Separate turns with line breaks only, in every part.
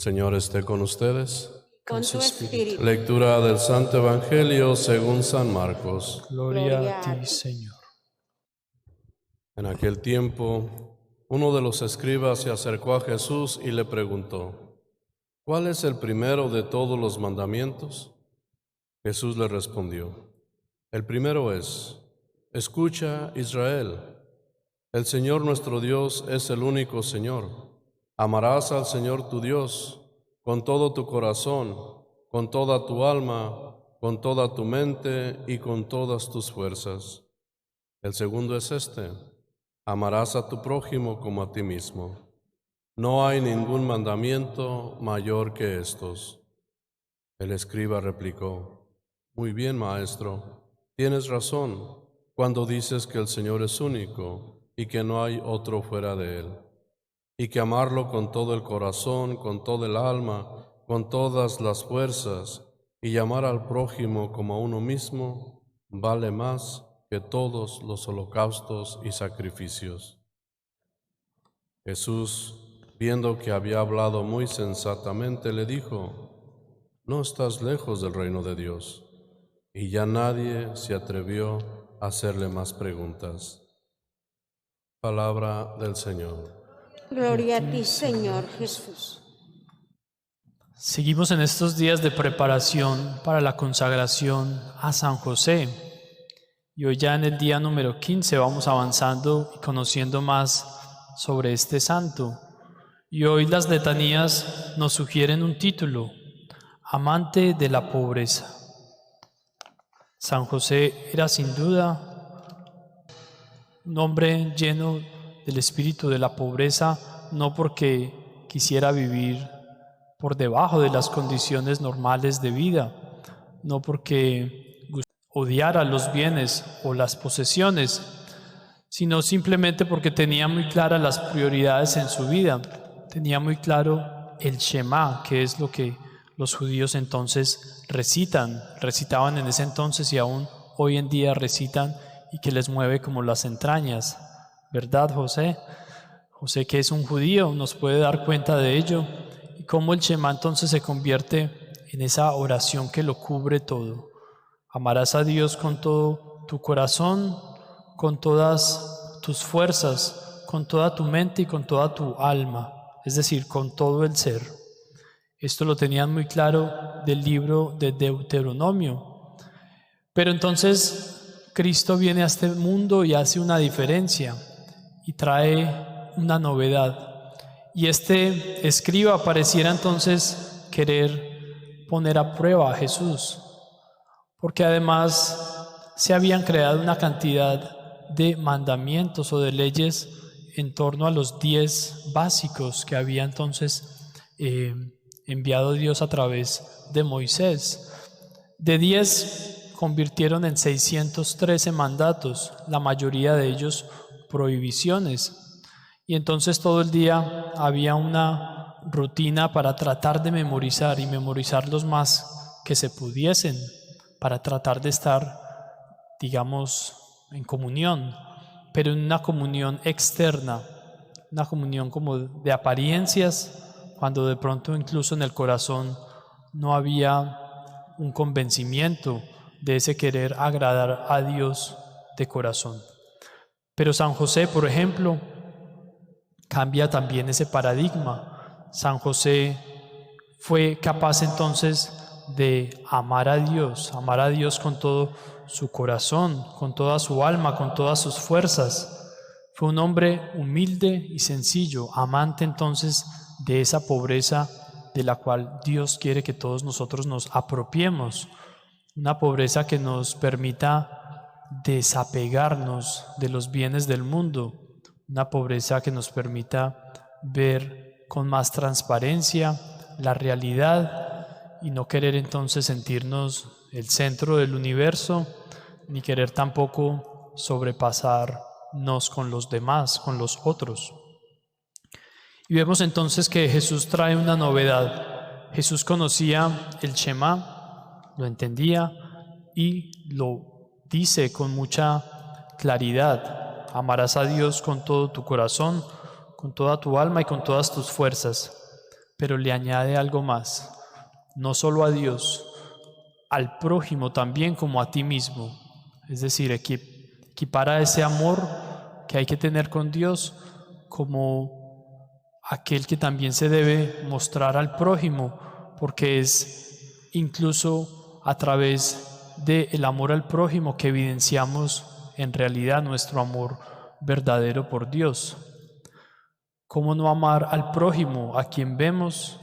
Señor esté con ustedes.
Con tu espíritu.
Lectura del Santo Evangelio según San Marcos.
Gloria a ti, Señor.
En aquel tiempo, uno de los escribas se acercó a Jesús y le preguntó: ¿cuál es el primero de todos los mandamientos? Jesús le respondió: el primero es: escucha, Israel, el Señor nuestro Dios es el único Señor. Amarás al Señor tu Dios con todo tu corazón, con toda tu alma, con toda tu mente y con todas tus fuerzas. El segundo es este: amarás a tu prójimo como a ti mismo. No hay ningún mandamiento mayor que estos. El escriba replicó: muy bien, maestro, tienes razón cuando dices que el Señor es único y que no hay otro fuera de Él, y que amarlo con todo el corazón, con todo el alma, con todas las fuerzas, y llamar al prójimo como a uno mismo, vale más que todos los holocaustos y sacrificios. Jesús, viendo que había hablado muy sensatamente, le dijo: no estás lejos del reino de Dios. Y ya nadie se atrevió a hacerle más preguntas. Palabra del Señor.
Gloria a ti, Señor Jesús.
Seguimos en estos días de preparación para la consagración a San José. Y hoy ya en el día número 15 vamos avanzando y conociendo más sobre este santo. Y hoy las letanías nos sugieren un título: amante de la pobreza. San José era sin duda un hombre lleno del espíritu de la pobreza, no porque quisiera vivir por debajo de las condiciones normales de vida, no porque odiara los bienes o las posesiones, sino simplemente porque tenía muy claras las prioridades en su vida. Tenía muy claro el Shema, que es lo que los judíos entonces recitaban en ese entonces y aún hoy en día recitan, y que les mueve como las entrañas. ¿Verdad, José? José, que es un judío, nos puede dar cuenta de ello, y cómo el Shema entonces se convierte en esa oración que lo cubre todo. Amarás a Dios con todo tu corazón, con todas tus fuerzas, con toda tu mente y con toda tu alma, es decir, con todo el ser. Esto lo tenían muy claro del libro de Deuteronomio. Pero entonces Cristo viene a este mundo y hace una diferencia y trae una novedad. Y este escriba pareciera entonces querer poner a prueba a Jesús, porque además se habían creado una cantidad de mandamientos o de leyes en torno a los 10 básicos que había entonces enviado Dios a través de Moisés. De 10 convirtieron en 613 mandatos, la mayoría de ellos prohibiciones. Y entonces todo el día había una rutina para tratar de memorizar y memorizar los más que se pudiesen, para tratar de estar, digamos, en comunión, pero en una comunión externa, una comunión como de apariencias, cuando de pronto incluso en el corazón no había un convencimiento de ese querer agradar a Dios de corazón. Pero San José, por ejemplo, cambia también ese paradigma. San José fue capaz entonces de amar a Dios con todo su corazón, con toda su alma, con todas sus fuerzas. Fue un hombre humilde y sencillo, amante entonces de esa pobreza de la cual Dios quiere que todos nosotros nos apropiemos. Una pobreza que nos permita desapegarnos de los bienes del mundo, una pobreza que nos permita ver con más transparencia la realidad y no querer entonces sentirnos el centro del universo, ni querer tampoco sobrepasarnos con los demás, con los otros. Y vemos entonces que Jesús trae una novedad. Jesús conocía el Shema, lo entendía y lo dice con mucha claridad: amarás a Dios con todo tu corazón, con toda tu alma y con todas tus fuerzas. pero le añade algo más, no solo a Dios, al prójimo también como a ti mismo. Es decir, equipara ese amor que hay que tener con Dios como aquel que también se debe mostrar al prójimo, porque es incluso a través del amor al prójimo que evidenciamos en realidad nuestro amor verdadero por Dios. ¿Cómo no amar al prójimo a quien vemos?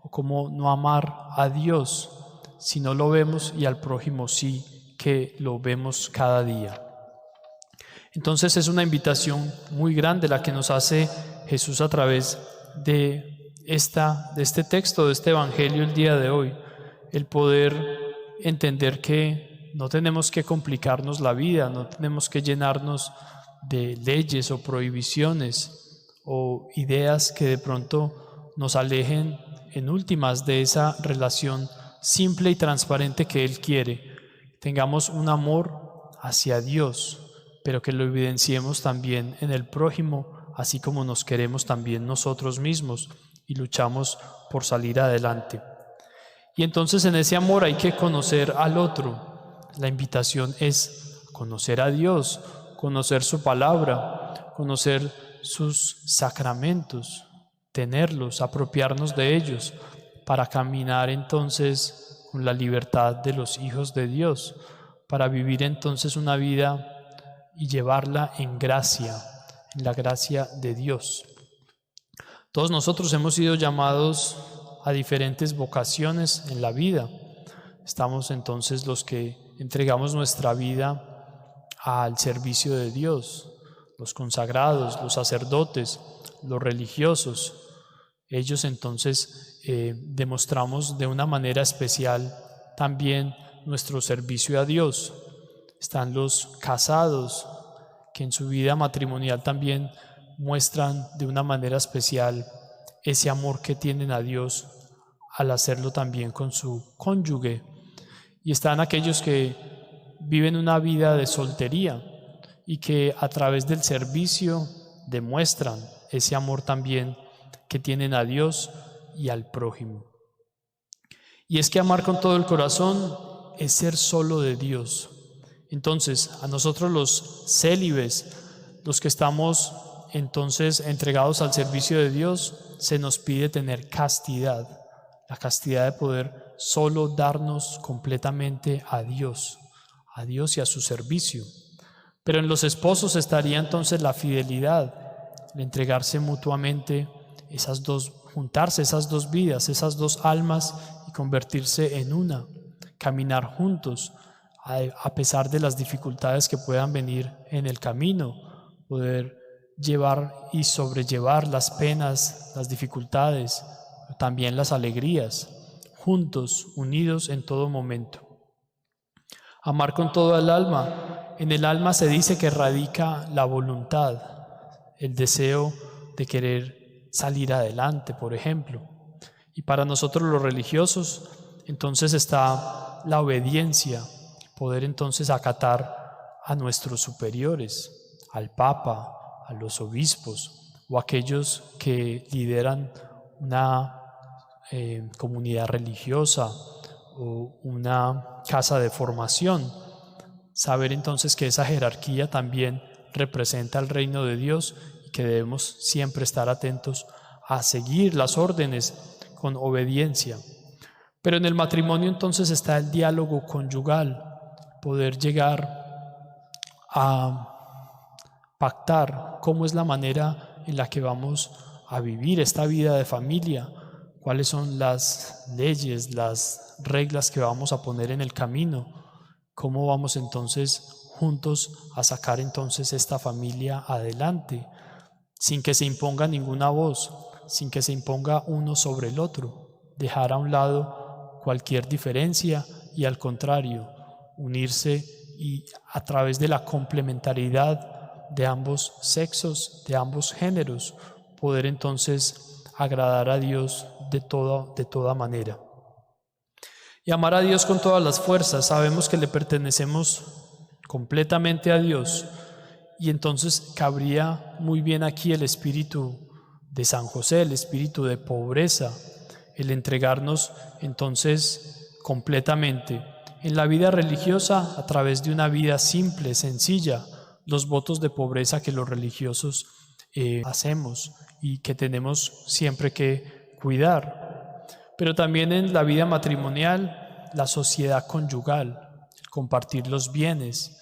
¿O cómo no amar a Dios si no lo vemos y al prójimo sí que lo vemos cada día? Entonces es una invitación muy grande la que nos hace Jesús a través de este texto, de este evangelio el día de hoy, el poder entender que no tenemos que complicarnos la vida, no tenemos que llenarnos de leyes o prohibiciones o ideas que de pronto nos alejen en últimas de esa relación simple y transparente que Él quiere. Tengamos un amor hacia Dios, pero que lo evidenciemos también en el prójimo, así como nos queremos también nosotros mismos y luchamos por salir adelante. Y entonces en ese amor hay que conocer al otro. La invitación es conocer a Dios, conocer su palabra, conocer sus sacramentos, tenerlos, apropiarnos de ellos, para caminar entonces con la libertad de los hijos de Dios, para vivir entonces una vida y llevarla en gracia, en la gracia de Dios. Todos nosotros hemos sido llamados a diferentes vocaciones en la vida. Estamos entonces los que entregamos nuestra vida al servicio de Dios, los consagrados, los sacerdotes, los religiosos. Ellos entonces demostramos de una manera especial también nuestro servicio a Dios. Están los casados, que en su vida matrimonial también muestran de una manera especial ese amor que tienen a Dios al hacerlo también con su cónyuge. Y están aquellos que viven una vida de soltería y que a través del servicio demuestran ese amor también que tienen a Dios y al prójimo. Y es que amar con todo el corazón es ser solo de Dios. Entonces, a nosotros los célibes, los que estamos entonces entregados al servicio de Dios, se nos pide tener castidad, la castidad de poder solo darnos completamente a Dios y a su servicio. Pero en los esposos estaría entonces la fidelidad, el entregarse mutuamente, juntarse esas dos vidas, esas dos almas y convertirse en una, caminar juntos a pesar de las dificultades que puedan venir en el camino, poder llevar y sobrellevar las penas, las dificultades, también las alegrías, juntos, unidos en todo momento. Amar con todo el alma. En el alma se dice que radica la voluntad, el deseo de querer salir adelante, por ejemplo. Y para nosotros los religiosos, entonces está la obediencia, poder entonces acatar a nuestros superiores, al Papa, a los obispos o aquellos que lideran una comunidad religiosa o una casa de formación. Saber entonces que esa jerarquía también representa el reino de Dios y que debemos siempre estar atentos a seguir las órdenes con obediencia. Pero en el matrimonio entonces está el diálogo conyugal, poder llegar a pactar cómo es la manera en la que vamos a vivir esta vida de familia, cuáles son las leyes, las reglas que vamos a poner en el camino, cómo vamos entonces juntos a sacar entonces esta familia adelante, sin que se imponga ninguna voz, sin que se imponga uno sobre el otro, dejar a un lado cualquier diferencia y al contrario, unirse y a través de la complementariedad de ambos sexos, de ambos géneros, poder entonces agradar a Dios de toda manera. Y amar a Dios con todas las fuerzas. Sabemos que le pertenecemos completamente a Dios y entonces cabría muy bien aquí el espíritu de San José, el espíritu de pobreza, el entregarnos entonces completamente en la vida religiosa a través de una vida simple, sencilla, los votos de pobreza que los religiosos hacemos y que tenemos siempre que cuidar. Pero también en la vida matrimonial, la sociedad conyugal, el compartir los bienes,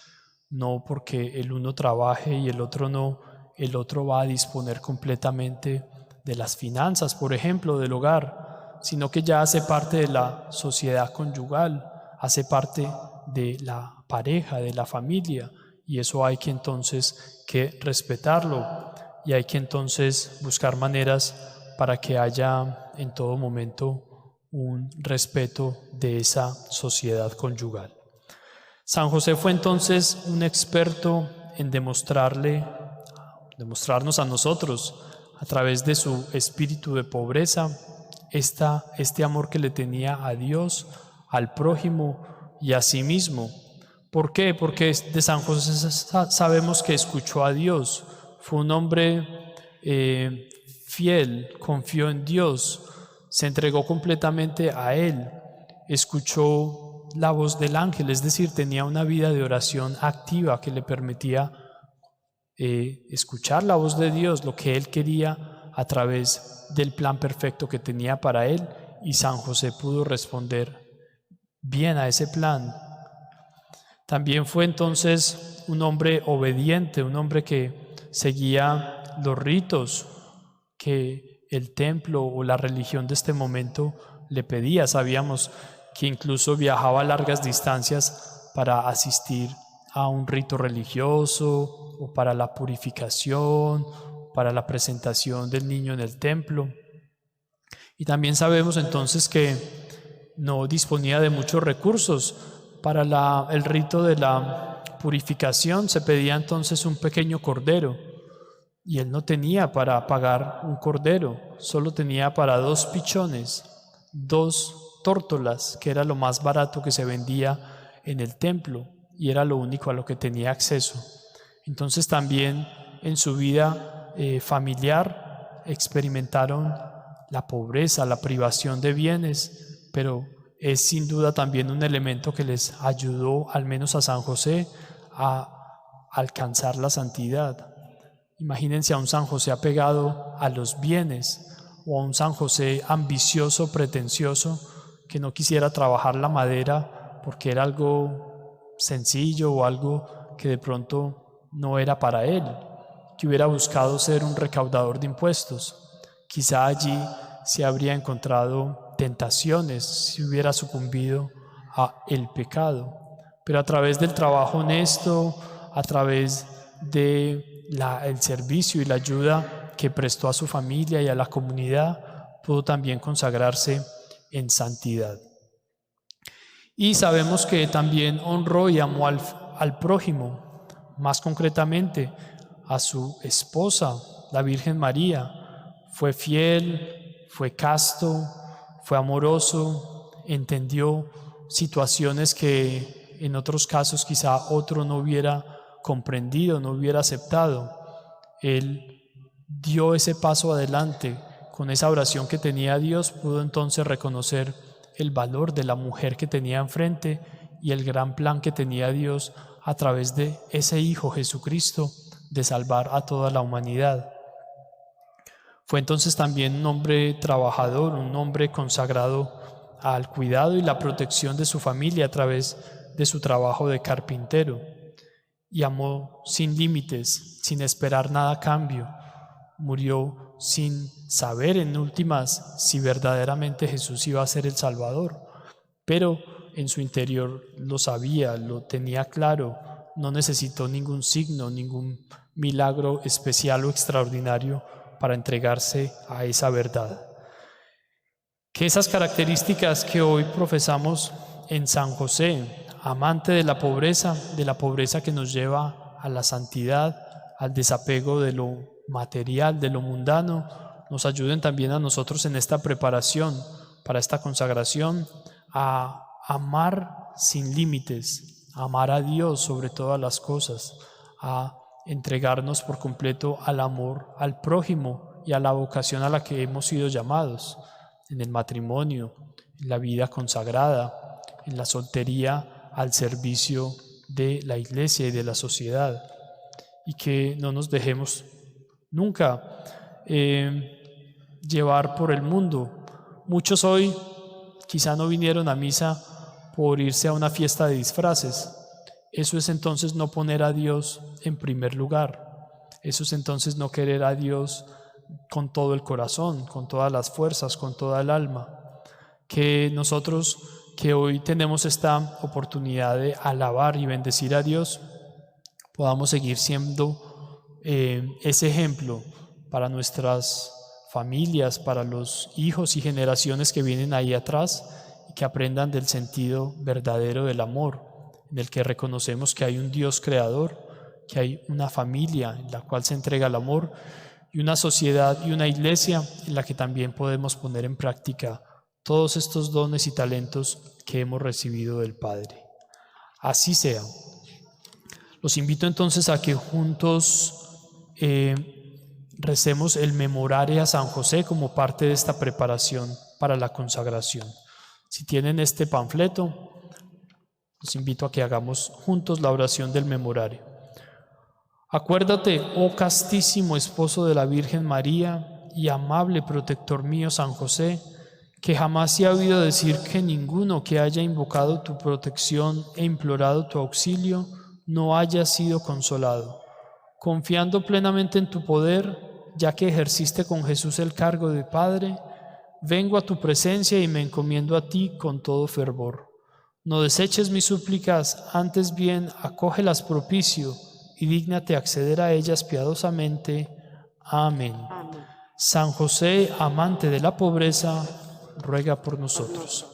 no porque el uno trabaje y el otro no, el otro va a disponer completamente de las finanzas, por ejemplo, del hogar, sino que ya hace parte de la sociedad conyugal, hace parte de la pareja, de la familia, y eso hay que entonces que respetarlo y hay que entonces buscar maneras para que haya en todo momento un respeto de esa sociedad conyugal. San José fue entonces un experto en demostrarnos a nosotros a través de su espíritu de pobreza este amor que le tenía a Dios, al prójimo y a sí mismo. ¿Por qué? Porque de San José sabemos que escuchó a Dios, fue un hombre fiel, confió en Dios, se entregó completamente a Él, escuchó la voz del ángel, es decir, tenía una vida de oración activa que le permitía escuchar la voz de Dios, lo que Él quería a través del plan perfecto que tenía para Él, y San José pudo responder bien a ese plan. También fue entonces un hombre obediente, un hombre que seguía los ritos que el templo o la religión de este momento le pedía. Sabíamos que incluso viajaba a largas distancias para asistir a un rito religioso o para la purificación, para la presentación del niño en el templo. Y también sabemos entonces que no disponía de muchos recursos. Para el rito de la purificación se pedía entonces un pequeño cordero y él no tenía para pagar un cordero, solo tenía para 2 pichones, 2 tórtolas, que era lo más barato que se vendía en el templo y era lo único a lo que tenía acceso. Entonces también en su vida familiar experimentaron la pobreza, la privación de bienes, pero es sin duda también un elemento que les ayudó, al menos a San José, a alcanzar la santidad. Imagínense a un San José apegado a los bienes o a un San José ambicioso, pretencioso, que no quisiera trabajar la madera porque era algo sencillo o algo que de pronto no era para él, que hubiera buscado ser un recaudador de impuestos. Quizá allí se habría encontrado tentaciones, si hubiera sucumbido a el pecado, pero a través del trabajo honesto, a través del servicio y la ayuda que prestó a su familia y a la comunidad, pudo también consagrarse en santidad. Y sabemos que también honró y amó al prójimo, más concretamente a su esposa, la Virgen María. Fue fiel, fue casto, fue amoroso, entendió situaciones que en otros casos quizá otro no hubiera comprendido, no hubiera aceptado. Él dio ese paso adelante. Con esa oración que tenía a Dios, pudo entonces reconocer el valor de la mujer que tenía enfrente y el gran plan que tenía Dios a través de ese Hijo Jesucristo de salvar a toda la humanidad. Fue entonces también un hombre trabajador, un hombre consagrado al cuidado y la protección de su familia a través de su trabajo de carpintero. Y amó sin límites, sin esperar nada a cambio. Murió sin saber en últimas si verdaderamente Jesús iba a ser el Salvador, pero en su interior lo sabía, lo tenía claro, no necesitó ningún signo, ningún milagro especial o extraordinario para entregarse a esa verdad. Que esas características que hoy profesamos en San José, amante de la pobreza que nos lleva a la santidad, al desapego de lo material, de lo mundano, nos ayuden también a nosotros en esta preparación para esta consagración a amar sin límites, a amar a Dios sobre todas las cosas, a entregarnos por completo al amor al prójimo y a la vocación a la que hemos sido llamados. en el matrimonio, en la vida consagrada, en la soltería, al servicio de la iglesia y de la sociedad, y que no nos dejemos nunca llevar por el mundo. Muchos hoy quizá no vinieron a misa por irse a una fiesta de disfraces. Eso es entonces no poner a Dios en primer lugar. Eso es entonces no querer a Dios con todo el corazón, con todas las fuerzas, con toda el alma. Que nosotros que hoy tenemos esta oportunidad de alabar y bendecir a Dios, podamos seguir siendo ese ejemplo para nuestras familias, para los hijos y generaciones que vienen ahí atrás, y que aprendan del sentido verdadero del amor, en el que reconocemos que hay un Dios creador, que hay una familia en la cual se entrega el amor, y una sociedad y una iglesia en la que también podemos poner en práctica todos estos dones y talentos que hemos recibido del Padre. Así sea. Los invito entonces a que juntos recemos el Memorare a San José como parte de esta preparación para la consagración. Si tienen este panfleto, los invito a que hagamos juntos la oración del Memorare. Acuérdate, oh castísimo esposo de la Virgen María y amable protector mío San José, que jamás se ha oído decir que ninguno que haya invocado tu protección e implorado tu auxilio no haya sido consolado. Confiando plenamente en tu poder, ya que ejerciste con Jesús el cargo de Padre, vengo a tu presencia y me encomiendo a ti con todo fervor. No deseches mis súplicas, antes bien acógelas propicio y dígnate acceder a ellas piadosamente. Amén.
Amén.
San José, amante de la pobreza, ruega por nosotros.